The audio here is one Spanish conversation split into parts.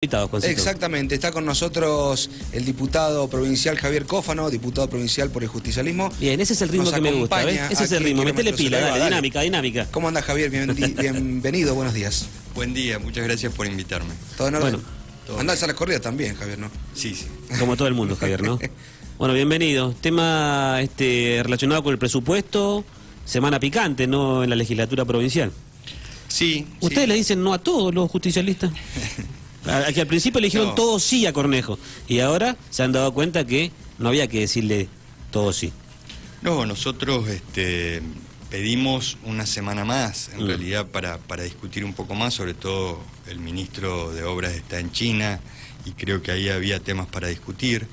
Exactamente, está con nosotros el diputado provincial Javier Cófano, diputado provincial por el justicialismo. Bien, ese es el ritmo que me gusta, ¿ves? Ese es el ritmo, metele pila, dale, dinámica. ¿Cómo anda Javier? Bienvenido, buenos días. Buen día, muchas gracias por invitarme. ¿Todo en orden? Bueno, Andás a las corridas también, Javier, ¿no? Sí. Como todo el mundo, Javier, ¿no? Bueno, bienvenido. Tema relacionado con el presupuesto, semana picante, ¿no? En la legislatura provincial. Sí. ¿Ustedes le dicen no a todos los justicialistas? Que al principio le dijeron todo sí a Cornejo y ahora se han dado cuenta que no había que decirle todo sí. No, nosotros pedimos una semana más, en realidad, para discutir un poco más, sobre todo el ministro de Obras está en China y creo que ahí había temas para discutir.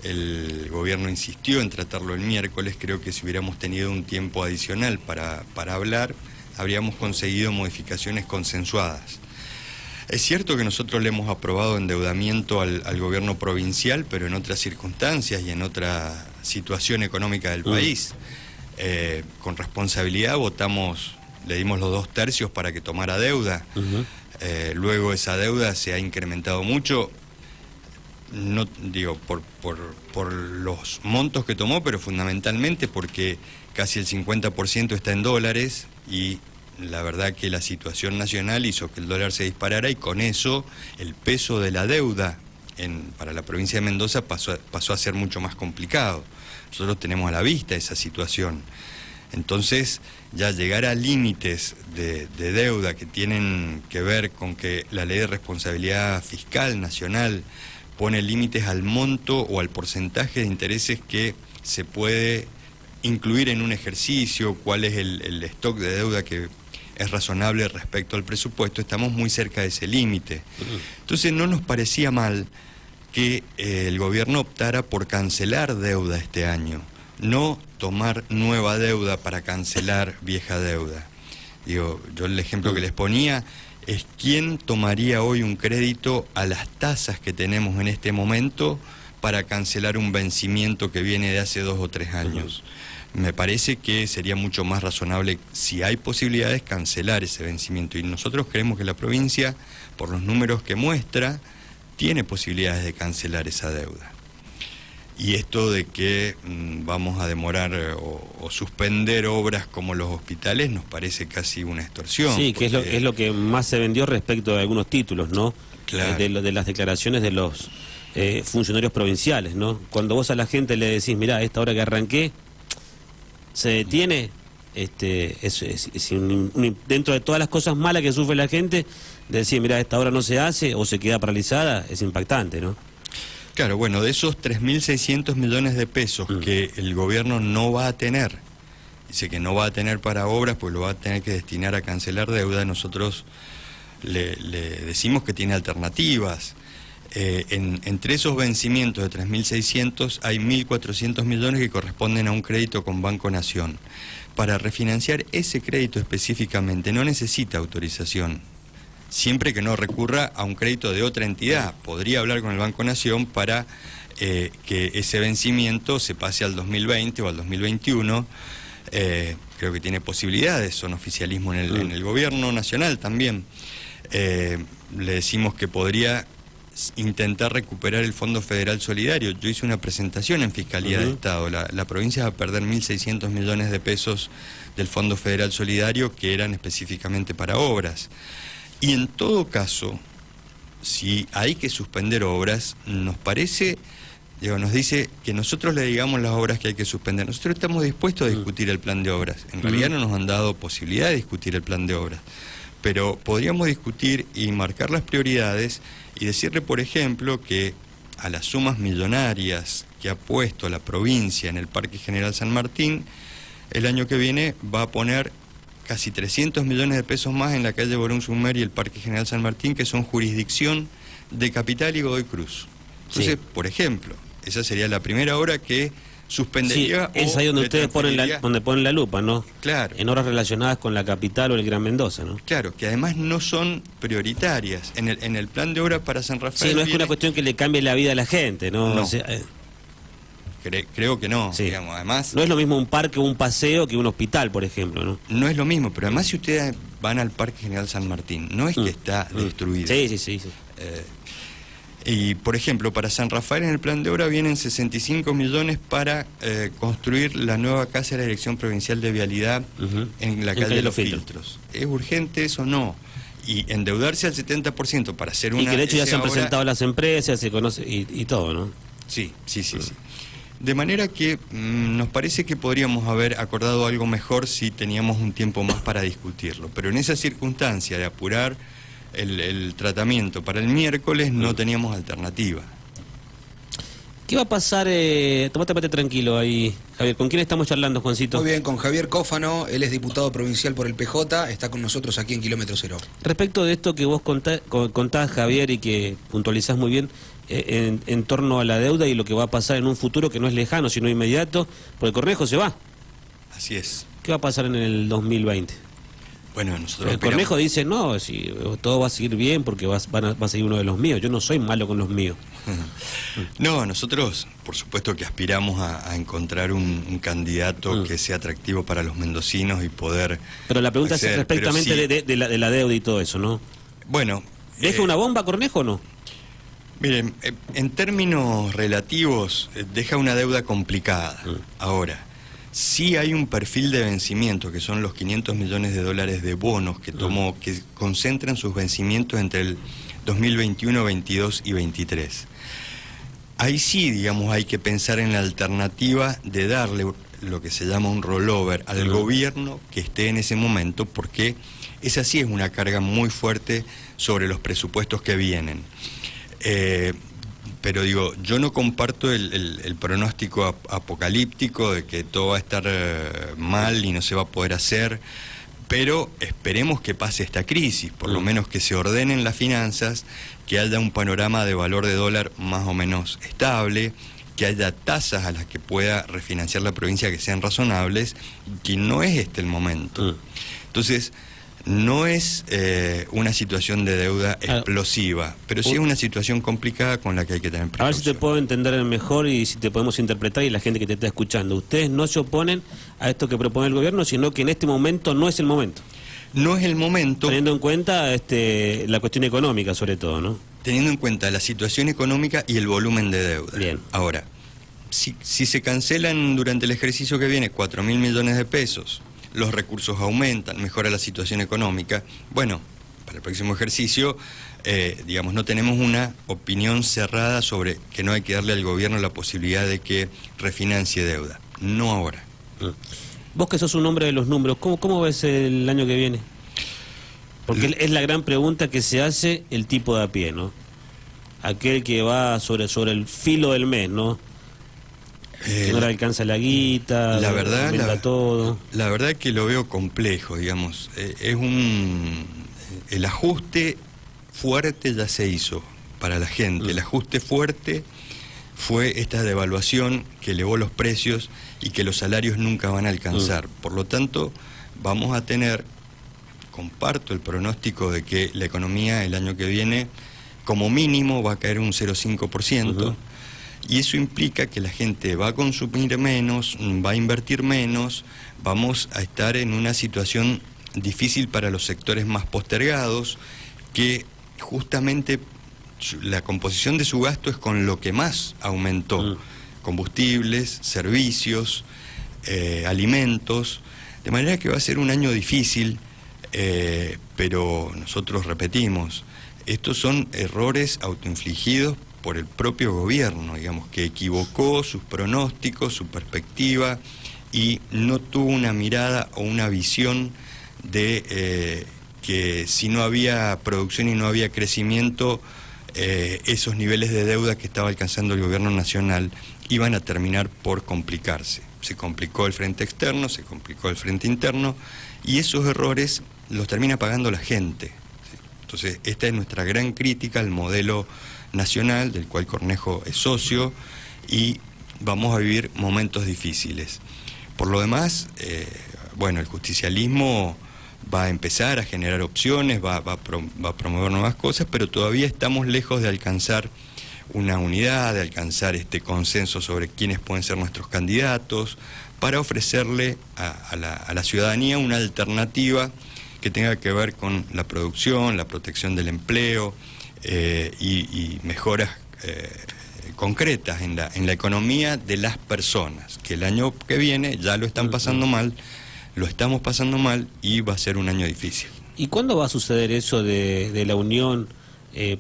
El gobierno insistió en tratarlo el miércoles, creo que si hubiéramos tenido un tiempo adicional para hablar, habríamos conseguido modificaciones consensuadas. Es cierto que nosotros le hemos aprobado endeudamiento al gobierno provincial, pero en otras circunstancias y en otra situación económica del país. Con responsabilidad votamos, le dimos los 2/3 para que tomara deuda. Luego esa deuda se ha incrementado mucho, no digo por los montos que tomó, pero fundamentalmente porque casi el 50% está en dólares y la verdad que la situación nacional hizo que el dólar se disparara y con eso el peso de la deuda para la provincia de Mendoza pasó a ser mucho más complicado. Nosotros tenemos a la vista esa situación. Entonces, ya llegar a límites de deuda que tienen que ver con que la ley de responsabilidad fiscal nacional pone límites al monto o al porcentaje de intereses que se puede incluir en un ejercicio, cuál es el stock de deuda que es razonable respecto al presupuesto, estamos muy cerca de ese límite. Entonces no nos parecía mal que el gobierno optara por cancelar deuda este año, no tomar nueva deuda para cancelar vieja deuda. Digo, yo el ejemplo que les ponía es quién tomaría hoy un crédito a las tasas que tenemos en este momento para cancelar un vencimiento que viene de hace 2 o 3 años. Me parece que sería mucho más razonable, si hay posibilidades, cancelar ese vencimiento. Y nosotros creemos que la provincia, por los números que muestra, tiene posibilidades de cancelar esa deuda. Y esto de que vamos a demorar o suspender obras como los hospitales nos parece casi una extorsión. Sí, que es lo que más se vendió respecto de algunos títulos, ¿no? Claro. De las declaraciones de los funcionarios provinciales, ¿no? Cuando vos a la gente le decís, mirá, a esta hora que arranqué, se detiene, dentro de todas las cosas malas que sufre la gente, decir, mira, a esta hora no se hace o se queda paralizada, es impactante, ¿no? Claro, bueno, de esos 3.600 millones de pesos que el gobierno no va a tener, dice que no va a tener para obras, pues lo va a tener que destinar a cancelar deuda, nosotros le decimos que tiene alternativas. Entre esos vencimientos de 3.600 hay 1.400 millones que corresponden a un crédito con Banco Nación. Para refinanciar ese crédito específicamente no necesita autorización, siempre que no recurra a un crédito de otra entidad. Podría hablar con el Banco Nación para que ese vencimiento se pase al 2020 o al 2021. Creo que tiene posibilidades, son oficialismo en el gobierno nacional también. Le decimos que podría intentar recuperar el Fondo Federal Solidario. Yo hice una presentación en Fiscalía de Estado. La provincia va a perder 1.600 millones de pesos del Fondo Federal Solidario que eran específicamente para obras. Y en todo caso, si hay que suspender obras, nos parece, nos dice que nosotros le digamos las obras que hay que suspender. Nosotros estamos dispuestos a discutir el plan de obras. En realidad no nos han dado posibilidad de discutir el plan de obras. Pero podríamos discutir y marcar las prioridades y decirle, por ejemplo, que a las sumas millonarias que ha puesto la provincia en el Parque General San Martín, el año que viene va a poner casi 300 millones de pesos más en la calle Borún Sumer y el Parque General San Martín, que son jurisdicción de Capital y Godoy Cruz. Entonces, por ejemplo, esa sería la primera obra que suspendería. Sí, es ahí donde ustedes ponen la lupa, ¿no? Claro. En horas relacionadas con la capital o el Gran Mendoza, ¿no? Claro, que además no son prioritarias. En el plan de obra para San Rafael. Sí, no es una cuestión que le cambie la vida a la gente, ¿no? No. O sea, creo que no, sí. Digamos, además. No es lo mismo un parque o un paseo que un hospital, por ejemplo, ¿no? No es lo mismo, pero además si ustedes van al Parque General San Martín, no es que está destruido. Sí. Y, por ejemplo, para San Rafael en el plan de obra vienen 65 millones para construir la nueva casa de la Dirección Provincial de Vialidad en la calle de los Filtros. ¿Es urgente eso? No. Y endeudarse al 70% para hacer una... Y que de hecho ya se han obra... presentado las empresas, se conoce y todo, ¿no? Sí. De manera que nos parece que podríamos haber acordado algo mejor si teníamos un tiempo más para discutirlo. Pero en esa circunstancia de apurar el tratamiento para el miércoles no teníamos alternativa. ¿Qué va a pasar? Tomate mate tranquilo ahí, Javier. ¿Con quién estamos charlando, Juancito? Muy bien, con Javier Cófano, él es diputado provincial por el PJ, está con nosotros aquí en Kilómetro Cero. Respecto de esto que vos contás, Javier, y que puntualizás muy bien, en torno a la deuda y lo que va a pasar en un futuro que no es lejano, sino inmediato, porque Cornejo se va. Así es. ¿Qué va a pasar en el 2020? Bueno, nosotros El Cornejo dice, no, si todo va a seguir bien porque va a seguir uno de los míos. Yo no soy malo con los míos. No, nosotros, por supuesto que aspiramos a encontrar un candidato que sea atractivo para los mendocinos y poder... Pero la pregunta acceder, es respectamente sí. de la deuda y todo eso, ¿no? Bueno... ¿Deja una bomba, Cornejo, o no? Miren, en términos relativos, deja una deuda complicada. Ahora, sí hay un perfil de vencimiento, que son los 500 millones de dólares de bonos que tomó, que concentran sus vencimientos entre el 2021, 22 y 23. Ahí sí, digamos, hay que pensar en la alternativa de darle lo que se llama un rollover al gobierno que esté en ese momento, porque esa sí es una carga muy fuerte sobre los presupuestos que vienen. Pero digo, yo no comparto el pronóstico apocalíptico de que todo va a estar mal y no se va a poder hacer, pero esperemos que pase esta crisis, por lo menos que se ordenen las finanzas, que haya un panorama de valor de dólar más o menos estable, que haya tasas a las que pueda refinanciar la provincia que sean razonables, que no es este el momento. Entonces, no es una situación de deuda explosiva, pero sí es una situación complicada con la que hay que tener precaución. A ver si te puedo entender mejor y si te podemos interpretar y la gente que te está escuchando. Ustedes no se oponen a esto que propone el gobierno, sino que en este momento no es el momento. No es el momento... Teniendo en cuenta la cuestión económica, sobre todo, ¿no? Teniendo en cuenta la situación económica y el volumen de deuda. Bien. Ahora, si se cancelan durante el ejercicio que viene 4.000 millones de pesos, los recursos aumentan, mejora la situación económica, bueno, para el próximo ejercicio, digamos, no tenemos una opinión cerrada sobre que no hay que darle al gobierno la posibilidad de que refinancie deuda. No ahora. Vos que sos un hombre de los números, ¿cómo ves el año que viene? Porque es la gran pregunta que se hace el tipo de a pie, ¿no? Aquel que va sobre el filo del mes, ¿no? Que no le alcanza la guita, la verdad, todo. La verdad que lo veo complejo, digamos. El ajuste fuerte ya se hizo para la gente. El ajuste fuerte fue esta devaluación que elevó los precios y que los salarios nunca van a alcanzar. Por lo tanto, vamos a tener, comparto el pronóstico de que la economía el año que viene, como mínimo, va a caer un 0,5%. Y eso implica que la gente va a consumir menos, va a invertir menos, vamos a estar en una situación difícil para los sectores más postergados, que justamente la composición de su gasto es con lo que más aumentó. Combustibles, servicios, alimentos, de manera que va a ser un año difícil, pero nosotros repetimos, estos son errores autoinfligidos por el propio gobierno, digamos, que equivocó sus pronósticos, su perspectiva, y no tuvo una mirada o una visión de que si no había producción y no había crecimiento, esos niveles de deuda que estaba alcanzando el gobierno nacional iban a terminar por complicarse. Se complicó el frente externo, se complicó el frente interno, y esos errores los termina pagando la gente. Entonces, esta es nuestra gran crítica al modelo nacional, del cual Cornejo es socio, y vamos a vivir momentos difíciles. Por lo demás, bueno, el justicialismo va a empezar a generar opciones, va a promover nuevas cosas, pero todavía estamos lejos de alcanzar una unidad, de alcanzar este consenso sobre quiénes pueden ser nuestros candidatos, para ofrecerle a la ciudadanía una alternativa que tenga que ver con la producción, la protección del empleo, y mejoras concretas en la economía de las personas, que el año que viene ya lo están pasando mal, lo estamos pasando mal y va a ser un año difícil. ¿Y cuándo va a suceder eso de la unión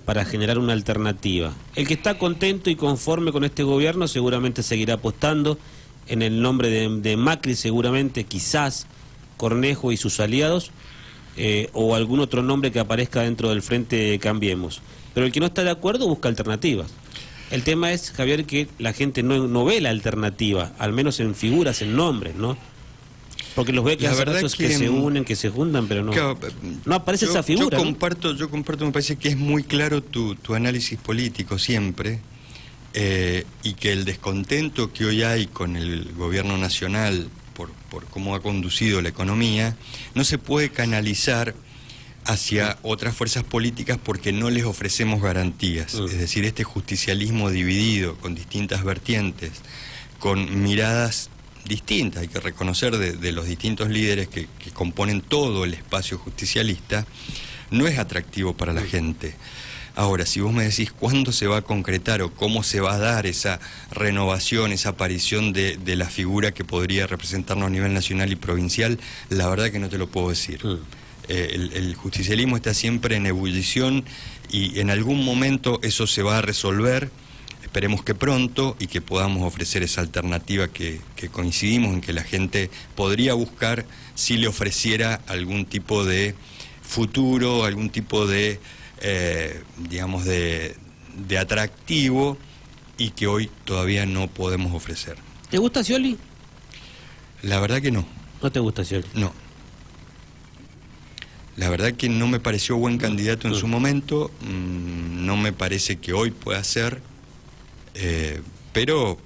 para generar una alternativa? El que está contento y conforme con este gobierno seguramente seguirá apostando en el nombre de Macri, seguramente, quizás Cornejo y sus aliados, o algún otro nombre que aparezca dentro del Frente Cambiemos. Pero el que no está de acuerdo busca alternativas. El tema es, Javier, que la gente no ve la alternativa, al menos en figuras, en nombres, ¿no? Porque los ve que hace ratos que se unen, que se juntan, pero no aparece esa figura. Yo comparto, me parece que es muy claro tu análisis político siempre, y que el descontento que hoy hay con el gobierno nacional por cómo ha conducido la economía, no se puede canalizar hacia otras fuerzas políticas porque no les ofrecemos garantías. Es decir, este justicialismo dividido, con distintas vertientes, con miradas distintas, hay que reconocer de los distintos líderes que componen todo el espacio justicialista, no es atractivo para la gente. Ahora, si vos me decís cuándo se va a concretar o cómo se va a dar esa renovación, esa aparición de la figura que podría representarnos a nivel nacional y provincial, la verdad que no te lo puedo decir. El justicialismo está siempre en ebullición y en algún momento eso se va a resolver, esperemos que pronto, y que podamos ofrecer esa alternativa que coincidimos en que la gente podría buscar si le ofreciera algún tipo de futuro, algún tipo de, digamos, de atractivo, y que hoy todavía no podemos ofrecer. ¿Te gusta Scioli? La verdad que no. ¿No te gusta Scioli? No. La verdad que no me pareció buen candidato en su momento, no me parece que hoy pueda ser, pero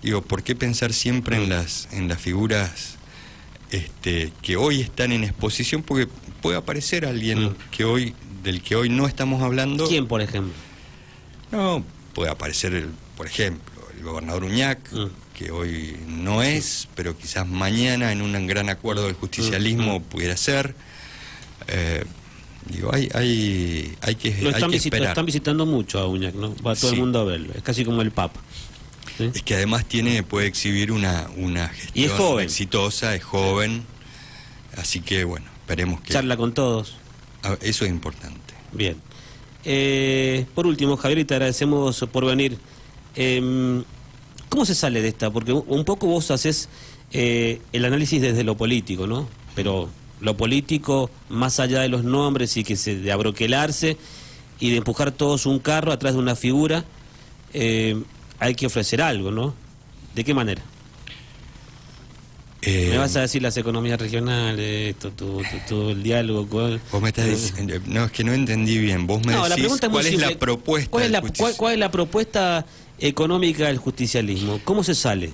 digo, ¿por qué pensar siempre en las figuras que hoy están en exposición? Porque puede aparecer alguien del que hoy no estamos hablando. ¿Quién, por ejemplo? No, puede aparecer, por ejemplo, el gobernador Uñac, que hoy no es, pero quizás mañana en un gran acuerdo del justicialismo pudiera ser. Digo, hay que esperar. Lo están visitando mucho a Uñac, ¿no? Va todo el mundo a verlo, es casi como el Papa. ¿Sí? Es que además puede exhibir una gestión y es joven, exitosa, es joven, así que bueno, esperemos que... Charla con todos. Eso es importante. Bien. Por último, Javier, y te agradecemos por venir. ¿Cómo se sale de esta? Porque un poco vos haces el análisis desde lo político, ¿no? Pero lo político, más allá de los nombres y de abroquelarse y de empujar todos un carro atrás de una figura, hay que ofrecer algo, ¿no? ¿De qué manera? Me vas a decir las economías regionales, todo el diálogo. Vos me estás diciendo, no, es que no entendí bien. Vos me decís cuál es la propuesta. ¿Cuál es la propuesta económica del justicialismo? ¿Cómo se sale?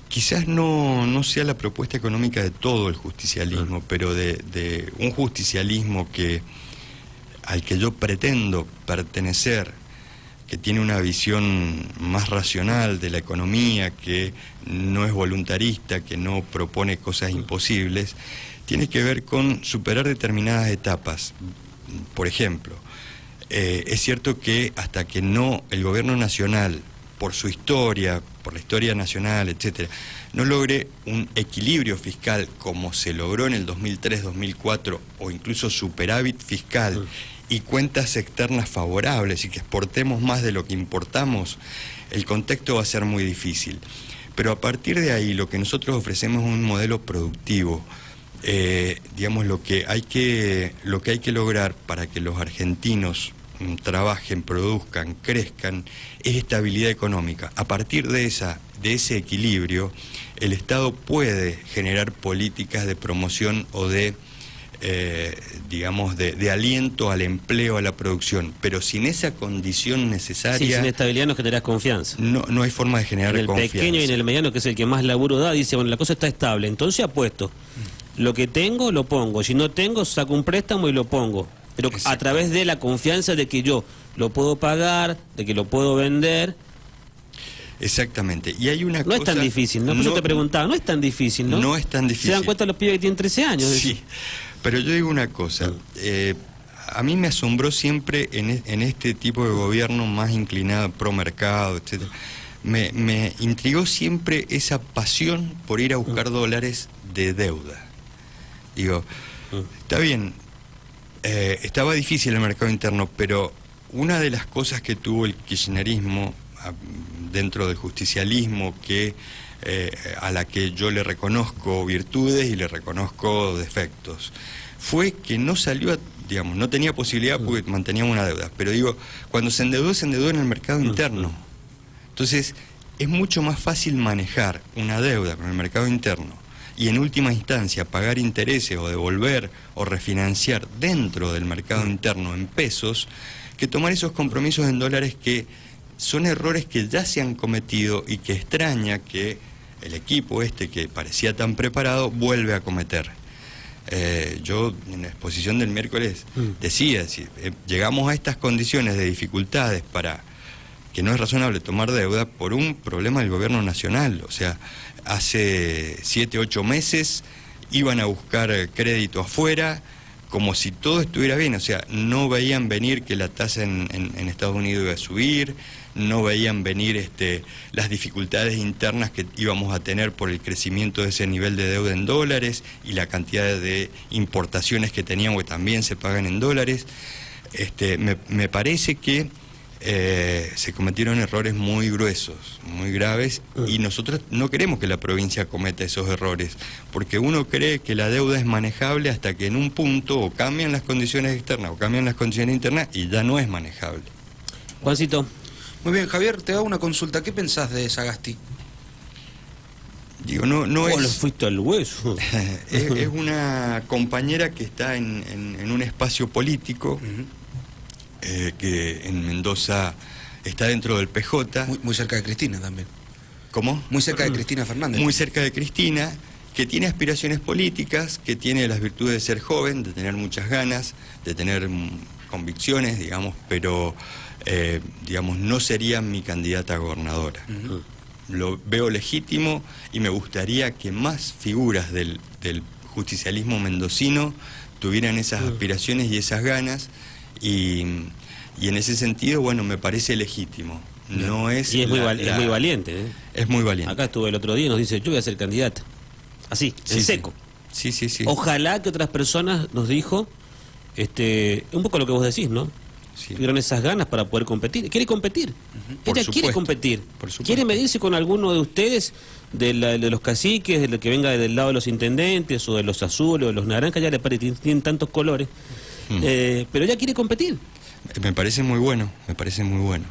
Quizás no sea la propuesta económica de todo el justicialismo, pero de un justicialismo al que yo pretendo pertenecer, que tiene una visión más racional de la economía, que no es voluntarista, que no propone cosas imposibles, tiene que ver con superar determinadas etapas. Por ejemplo, es cierto que hasta que el gobierno nacional, por su historia, por la historia nacional, etcétera, no logre un equilibrio fiscal como se logró en el 2003-2004, o incluso superávit fiscal y cuentas externas favorables, y que exportemos más de lo que importamos, el contexto va a ser muy difícil. Pero a partir de ahí, lo que nosotros ofrecemos es un modelo productivo. Digamos, lo que hay que lograr para que los argentinos trabajen, produzcan, crezcan, es estabilidad económica. A partir de ese equilibrio, el Estado puede generar políticas de promoción o de aliento al empleo, a la producción, pero sin esa condición necesaria... Sí, sin estabilidad no generas confianza. No hay forma de generar confianza. En el pequeño y en el mediano, que es el que más laburo da, dice, bueno, la cosa está estable, entonces apuesto. Lo que tengo, lo pongo. Si no tengo, saco un préstamo y lo pongo. Pero a través de la confianza de que yo lo puedo pagar, de que lo puedo vender. Exactamente. Y hay una cosa... No es tan difícil, ¿no? Por eso te preguntaba, no es tan difícil, ¿no? No es tan difícil. ¿Se dan cuenta los pibes que tienen 13 años? Sí, pero yo digo una cosa. a mí me asombró siempre en este tipo de gobierno más inclinado pro mercado, etcétera. Me intrigó siempre esa pasión por ir a buscar dólares de deuda. Digo, está bien, estaba difícil el mercado interno, pero una de las cosas que tuvo el kirchnerismo dentro del justicialismo, a la que yo le reconozco virtudes y le reconozco defectos, fue que no salió, digamos, no tenía posibilidad porque manteníamos una deuda, pero digo, cuando se endeudó en el mercado interno. Entonces, es mucho más fácil manejar una deuda con el mercado interno y en última instancia pagar intereses o devolver o refinanciar dentro del mercado interno en pesos, que tomar esos compromisos en dólares, que son errores que ya se han cometido y que extraña que el equipo que parecía tan preparado vuelve a cometer. Yo en la exposición del miércoles decía, si llegamos a estas condiciones de dificultades para que no es razonable tomar deuda por un problema del gobierno nacional. O sea, hace 7, 8 meses iban a buscar crédito afuera como si todo estuviera bien. O sea, no veían venir que la tasa en Estados Unidos iba a subir, no veían venir las dificultades internas que íbamos a tener por el crecimiento de ese nivel de deuda en dólares y la cantidad de importaciones que teníamos que también se pagan en dólares. Me parece que se cometieron errores muy gruesos, muy graves, y nosotros no queremos que la provincia cometa esos errores, porque uno cree que la deuda es manejable hasta que en un punto o cambian las condiciones externas o cambian las condiciones internas y ya no es manejable. Juancito. Muy bien, Javier, te hago una consulta. ¿Qué pensás de Sagasti? Digo, no ¿Cómo es... le fuiste al hueso? es una compañera que está en un espacio político, que en Mendoza está dentro del PJ. Muy cerca de Cristina también. ¿Cómo? Muy cerca de Cristina Fernández. Muy cerca de Cristina, que tiene aspiraciones políticas, que tiene las virtudes de ser joven, de tener muchas ganas, de tener convicciones, digamos, pero digamos, no sería mi candidata a gobernadora. Lo veo legítimo y me gustaría que más figuras del justicialismo mendocino tuvieran esas aspiraciones y esas ganas, y en ese sentido, bueno, me parece legítimo. No es y es muy valiente, ¿eh? Es muy valiente. Acá estuve el otro día y nos dice, yo voy a ser candidata. Así, en seco. Sí. Ojalá que otras personas, nos dijo, un poco lo que vos decís, ¿no? Sí. Tuvieron esas ganas para poder competir. Quiere competir. Ella quiere competir. Quiere medirse con alguno de ustedes, de los caciques, de lo que venga del lado de los intendentes, o de los azules, o de los naranjas, ya le parece, tienen tantos colores. Pero ella quiere competir. Me parece muy bueno, me parece muy bueno.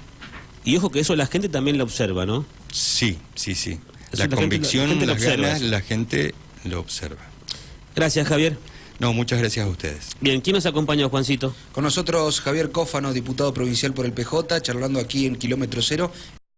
Y ojo que eso la gente también lo observa, ¿no? Sí. Eso La convicción, las ganas, eso. la gente lo observa. Gracias, Javier. No, muchas gracias a ustedes. Bien, ¿quién nos acompaña, Juancito? Con nosotros Javier Cófano, diputado provincial por el PJ, charlando aquí en Kilómetro Cero.